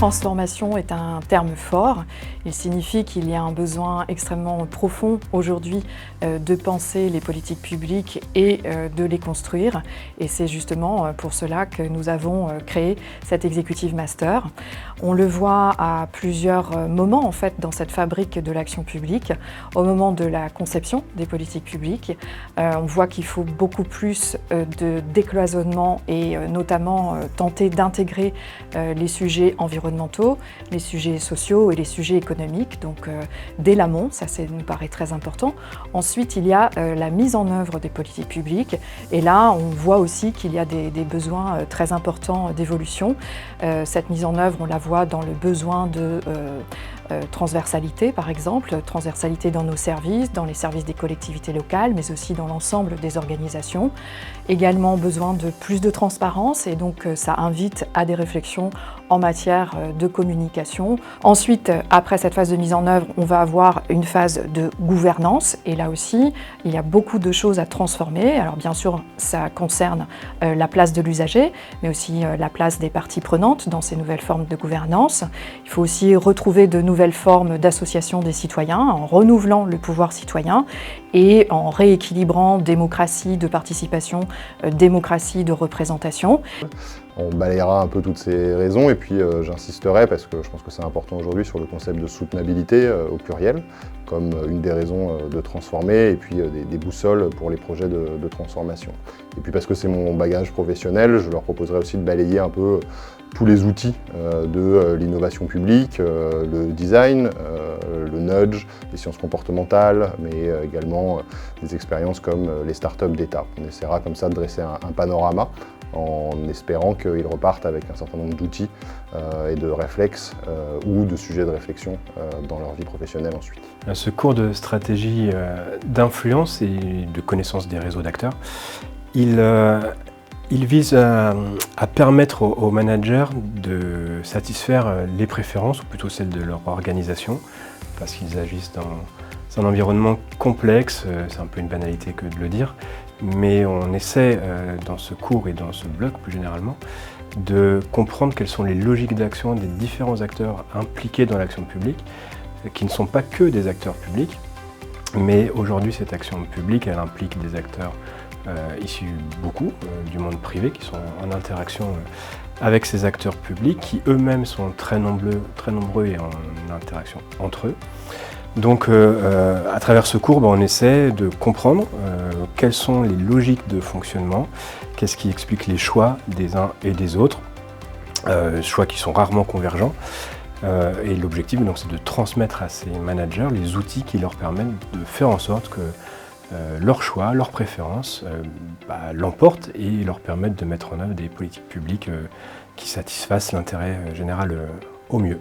Transformation est un terme fort. Il signifie qu'il y a un besoin extrêmement profond aujourd'hui de penser les politiques publiques et de les construire. Et c'est justement pour cela que nous avons créé cet Executive Master. On le voit à plusieurs moments en fait dans cette fabrique de l'action publique. Au moment de la conception des politiques publiques, on voit qu'il faut beaucoup plus de décloisonnement et notamment tenter d'intégrer les sujets environnementaux, les sujets sociaux et les sujets économiques, donc dès l'amont, ça nous paraît très important. Ensuite, il y a la mise en œuvre des politiques publiques et là, on voit aussi qu'il y a des besoins très importants d'évolution. Cette mise en œuvre, on la voit dans le besoin de transversalité, par exemple, transversalité dans nos services, dans les services des collectivités locales, mais aussi dans l'ensemble des organisations. Également besoin de plus de transparence et donc ça invite à des réflexions en matière de communication. Ensuite, après cette phase de mise en œuvre, on va avoir une phase de gouvernance et là aussi, il y a beaucoup de choses à transformer. Alors bien sûr, ça concerne la place de l'usager, mais aussi la place des parties prenantes dans ces nouvelles formes de gouvernance. Il faut aussi retrouver de nouvelles formes d'association des citoyens en renouvelant le pouvoir citoyen et en rééquilibrant démocratie de participation, démocratie de représentation. On balayera un peu toutes ces raisons et puis j'insisterai parce que je pense que c'est important aujourd'hui sur le concept de soutenabilité au pluriel comme une des raisons de transformer et puis des boussoles pour les projets de transformation. Et puis parce que c'est mon bagage professionnel, je leur proposerai aussi de balayer un peu tous les outils de l'innovation publique, le design, le nudge, les sciences comportementales, mais également des expériences comme les startups d'État. On essaiera comme ça de dresser un panorama en espérant qu'ils repartent avec un certain nombre d'outils et de réflexes ou de sujets de réflexion dans leur vie professionnelle ensuite. Ce cours de stratégie d'influence et de connaissance des réseaux d'acteurs, il vise à permettre aux managers de satisfaire les préférences, ou plutôt celles de leur organisation, parce qu'ils agissent dans un environnement complexe, c'est un peu une banalité que de le dire, mais on essaie dans ce cours et dans ce bloc plus généralement de comprendre quelles sont les logiques d'action des différents acteurs impliqués dans l'action publique, qui ne sont pas que des acteurs publics, mais aujourd'hui cette action publique elle implique des acteurs issus beaucoup du monde privé qui sont en interaction avec ces acteurs publics qui eux-mêmes sont très nombreux et en interaction entre eux. Donc à travers ce cours, on essaie de comprendre quelles sont les logiques de fonctionnement, qu'est-ce qui explique les choix des uns et des autres, choix qui sont rarement convergents. Et l'objectif c'est de transmettre à ces managers les outils qui leur permettent de faire en sorte que leurs choix, leurs préférences l'emportent et leur permettent de mettre en œuvre des politiques publiques qui satisfassent l'intérêt général au mieux.